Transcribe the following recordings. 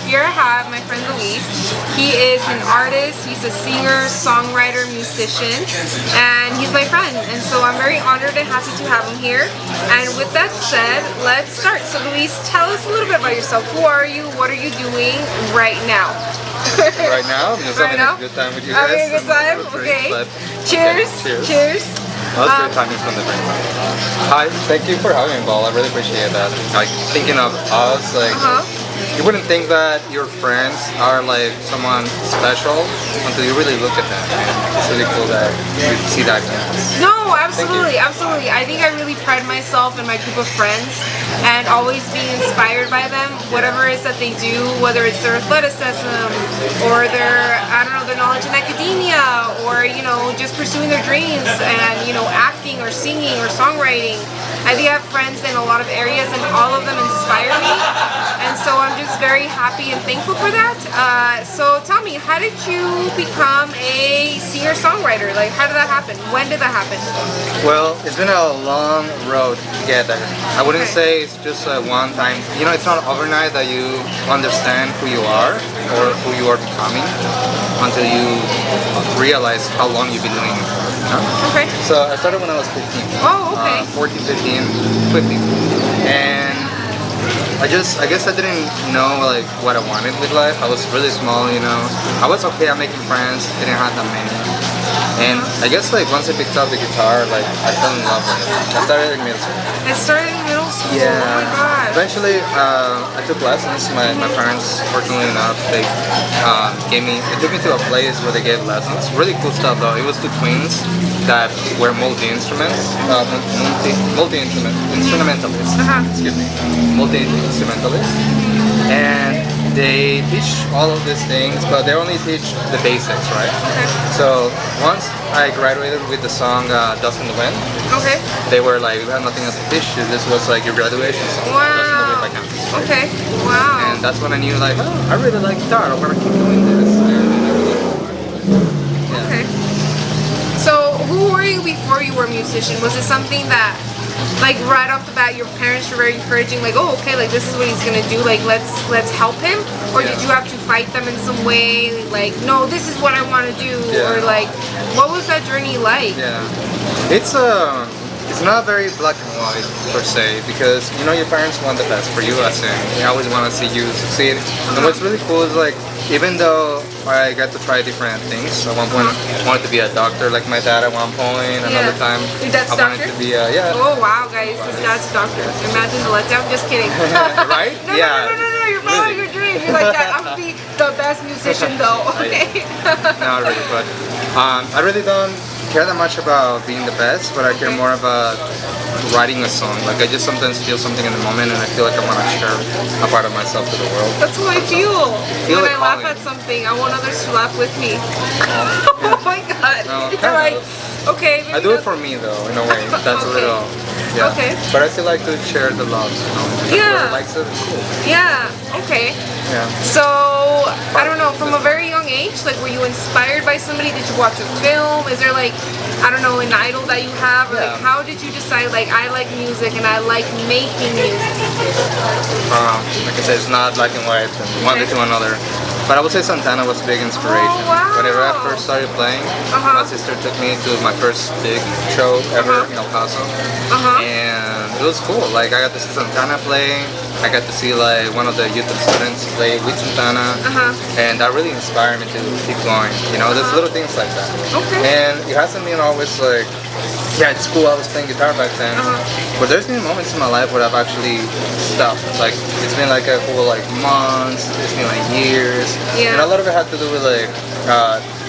here I have my friend Luis. He is an artist, he's a singer, songwriter, musician, and he's my friend. And so I'm very honored and happy to have him here. And with that said, let's start. So Luis, tell us a little bit about yourself. Who are you? What are you doing right now? Right now, I'm just having a good time with you guys. Having a good time? Okay. Cheers. Okay, cheers. Cheers. That was great timing from the drink. Hi, thank you for having me, Ball. I really appreciate that. Like, thinking of us, like, you wouldn't think that your friends are like someone special until you really look at them. And it's really cool that you see that. No, absolutely, absolutely. I think I really pride myself in my group of friends and always being inspired by them. Whatever it is that they do, whether it's their athleticism or their, I don't know, their knowledge in academia, or, you know, just pursuing their dreams and, you know, acting or singing or songwriting. I think I have friends in a lot of areas and all of them inspire me. And so I'm just very happy and thankful for that. So tell me, how did you become a singer-songwriter? Like, how did that happen? When did that happen? Well, it's been a long road to get there. I wouldn't say it's just a one-time. You know, it's not overnight that you understand who you are or who you are becoming until you realize how long you've been doing it for. You know? Okay. So I started when I was 15. Oh, okay. 14, 15, 15. And I guess I didn't know like what I wanted with life. I was really small, you know. I was okay at making friends, didn't have that many. And I guess like once I picked up the guitar, like I fell in love with it. I started in middle school. It started in middle school? Yeah. Oh my god. Eventually, I took lessons. My parents, fortunately enough, they took me to a place where they gave lessons. Really cool stuff though. It was two twins that were multi-instrumentalists. Excuse me. Multi-instrumentalists. And they teach all of these things, but they only teach the basics, right? Okay. So once I graduated with the song Dust in the Wind, okay, they were like, we have nothing else to teach you. This was like your graduation song. Wow. Dust in the Wind by Campus. Right? Okay. Wow. And that's when I knew like, oh, I really like guitar. I want to keep doing this. Yeah. Okay. So who were you before you were a musician? Was it something that, like right off the bat, your parents were very encouraging, like, oh, okay, like this is what he's gonna do, like let's help him? Or did you have to fight them in some way, like, no, this is what I want to do? Or like, what was that journey like? Yeah, it's not very black and white per se, because you know your parents want the best for you as in they always want to see you succeed. And what's really cool is like, even though I got to try different things, at one point I wanted to be a doctor like my dad at one point, another time your dad's I wanted to be a, Oh wow guys, his dad's a doctor. Imagine the letdown, just kidding. Right? No, you're following your dream. You're like, Dad, I'm gonna be the best musician though, okay? No, really, but I really don't care that much about being the best, but I care more about writing a song. Like I just sometimes feel something in the moment and I feel like I want to share a part of myself to the world. That's how I feel. When like I laugh at something, I want others to laugh with me. Oh my god. No, you're like, okay. I do it for me though, in a way. That's a little, yeah. Okay. But I still like to share the love, you know. Yeah. Whoever likes it, it's cool. Yeah, okay. Yeah. So, I don't know, from a very young age, like were you inspired by somebody? Did you watch a film? Is there like, I don't know, an idol that you have? Or like, how did you decide, like, I like music and I like making music? Like I said, it's not black and white and one to another. But I would say Santana was a big inspiration. Oh, wow. Whenever I first started playing, my sister took me to my first big show ever in El Paso. And it was cool. Like I got to see Santana play. I got to see like one of the YouTube students play with Santana. And that really inspired me to keep going. You know, there's little things like that. Okay. And it hasn't been always like, yeah, it's cool, I was playing guitar back then. But there's been moments in my life where I've actually stopped. Like, it's been like a whole like months, it's been like years. Yeah. And a lot of it had to do with like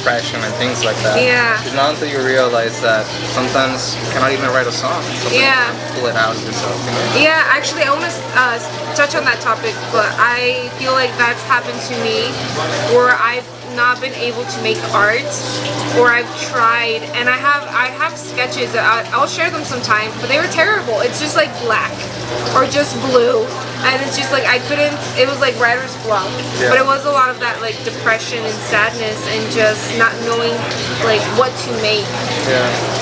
depression and things like that. Yeah. It's not until you realize that sometimes you cannot even write a song. Sometimes you can pull it out of yourself. You know? Yeah, actually I want to touch on that topic, but I feel like that's happened to me where I've not been able to make art, or I've tried and I have sketches that I'll share them sometime, but they were terrible. It's just like black or just blue, and it's just like I couldn't, it was like writer's block. But it was a lot of that like depression and sadness and just not knowing like what to make.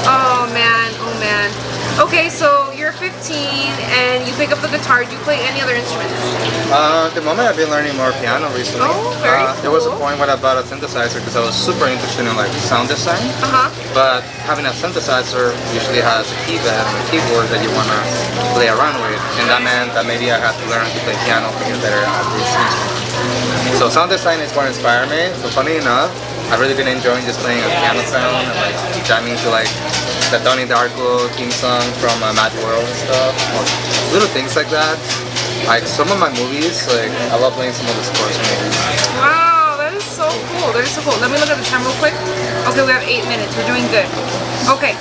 Oh man, oh man. Okay, so you're 15 and you pick up the guitar, do you play any other instruments? At the moment, I've been learning more piano recently. Oh, very cool. There was a point when I bought a synthesizer because I was super interested in like sound design. But having a synthesizer usually has a keypad and a keyboard that you want to play around with, and that meant that maybe I had to learn to play piano to get better at this instrument. So sound design is what inspired me. So funny enough, I've really been enjoying just playing a piano sound and like jamming to like the Donnie Darko theme song from Mad World and stuff. Little things like that. Like some of my movies, like I love playing some of the scores from movies. Wow, that is so cool. That is so cool. Let me look at the time real quick. Okay, we have 8 minutes. We're doing good. Okay.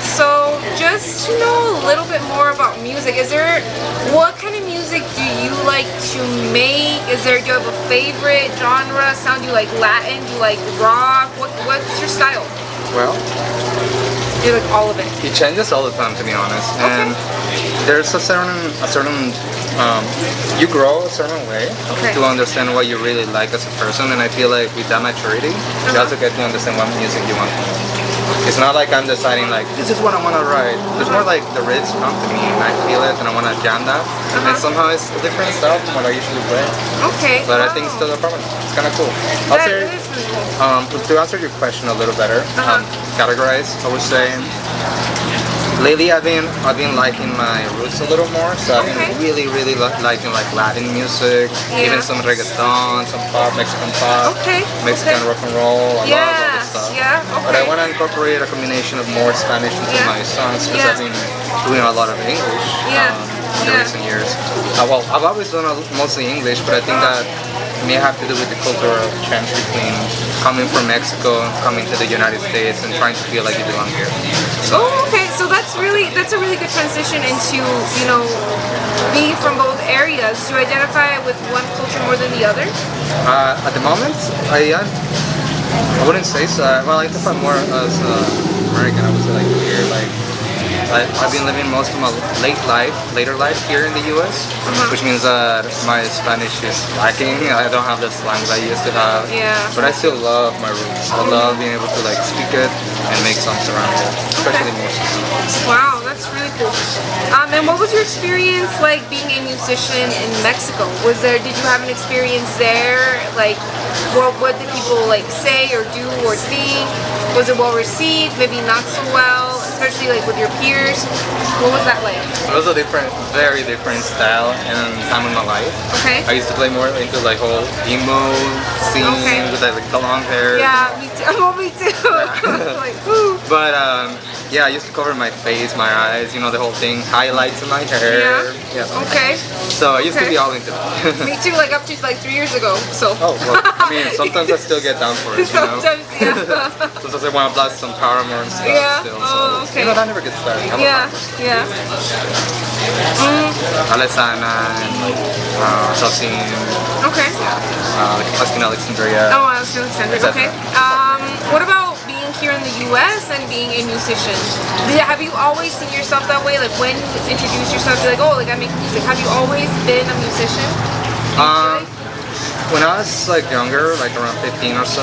So just to know a little bit more about music, what kind of music do you like to make? Do you have a favorite genre? Sound, do you like Latin? Do you like rock? What's your style? Well, you like all of it? It changes all the time, to be honest. Okay. And there's a certain you grow a certain way to understand what you really like as a person, and I feel like with that maturity, you also get to understand what music you want to make. It's not like I'm deciding like, this is what I want to write. It's more like the riffs come to me and I feel it and I want to jam that. And somehow it's a different style from what I usually play. Okay. But I think it's still a problem. It's kind of cool. That is really cool. To answer your question a little better, categorize, I would say, lately I've been liking my roots a little more, so I've been really liking like Latin music, even some reggaeton, some pop, Mexican pop, Mexican rock and roll, a lot of other stuff. But I want to incorporate a combination of more Spanish into my songs because I've been doing a lot of English in the recent years. Well, I've always done mostly English, but I think that may have to do with the cultural change between coming from Mexico, coming to the United States, and trying to feel like you belong here. So, so that's a really good transition into, you know, being from both areas. Do you identify with one culture more than the other? At the moment, I wouldn't say so. Well, I identify more as American. I would say like here, like I've been living most of my later life here in the U.S., which means that my Spanish is lacking. I don't have the slang that I used to have. But I still love my roots. I love being able to like speak it and make songs around it, especially music. Wow, that's really cool. And what was your experience like being a musician in Mexico? Did you have an experience there? Like, what did people like say or do or think? Was it well received? Maybe not so well, especially like with your peers. What was that like? It was a very different style and time in my life. I used to play more into like whole emo scene with like the long hair. Yeah, me too. Oh, me too. Like, woo. But yeah, I used to cover my face, my eyes, you know, the whole thing, highlights in my hair. So I used to be all into that. Me too, like up to like 3 years ago. So. Oh, well, I mean, sometimes I still get down for it, you know? Sometimes, Sometimes I want to blast some Paramore and stuff still. So, you know, that never gets started. Alessana and like, Salsine. Husky Alexandria. Oh, Husky Alexandria, what about being here in the US and being a musician? Have you always seen yourself that way? Like when you introduce yourself, you're like, oh, like I make music. Have you always been a musician? When I was like younger, like around 15 or so,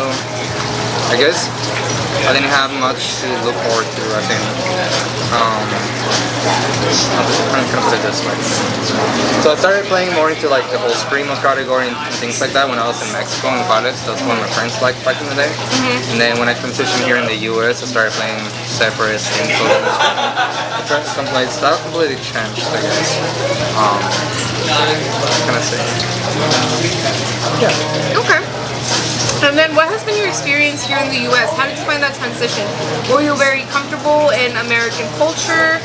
I guess I didn't have much to look forward to. I think I'm gonna put it this way. So I started playing more into like the whole screamo category and things like that when I was in Mexico and college. That's what my friends liked back in the day. And then when I transitioned here in the US, I started playing separate things. So that completely changed, I guess. What can I say? And then what has been your experience here in the US? How did you find that transition? Were you very comfortable in American culture,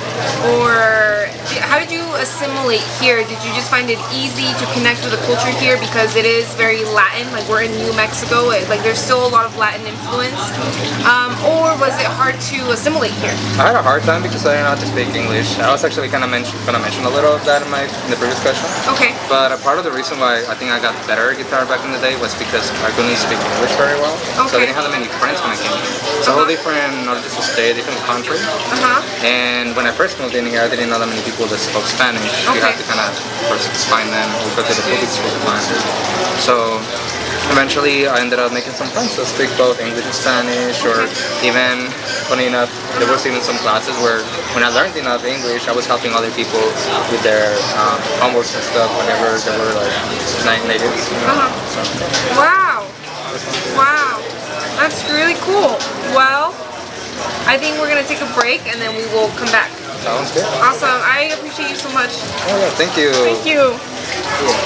or how did you assimilate here? Did you just find it easy to connect with the culture here because it is very Latin, like we're in New Mexico, like there's still a lot of Latin influence, or was it hard to assimilate here? I had a hard time because I didn't know how to speak English. I was actually gonna mention a little of that in the previous question. But part of the reason why I think I got better at guitar back in the day was because I couldn't speak English very well, so I didn't have that many friends when I came here. It's a whole different, not just a state, different country. And when I first moved in here, I didn't know that many people that spoke Spanish. You have to kind of first find them or go to the public school to find them. So eventually I ended up making some friends that speak both English and Spanish, or even, funny enough, there was even some classes where when I learned enough English, I was helping other people with their homeworks and stuff whenever they were like natives. You know? So, Wow. Wow. That's really cool. Well, I think we're gonna take a break and then we will come back. Sounds good. Awesome. I appreciate you so much. Oh yeah, thank you. Thank you. Cool.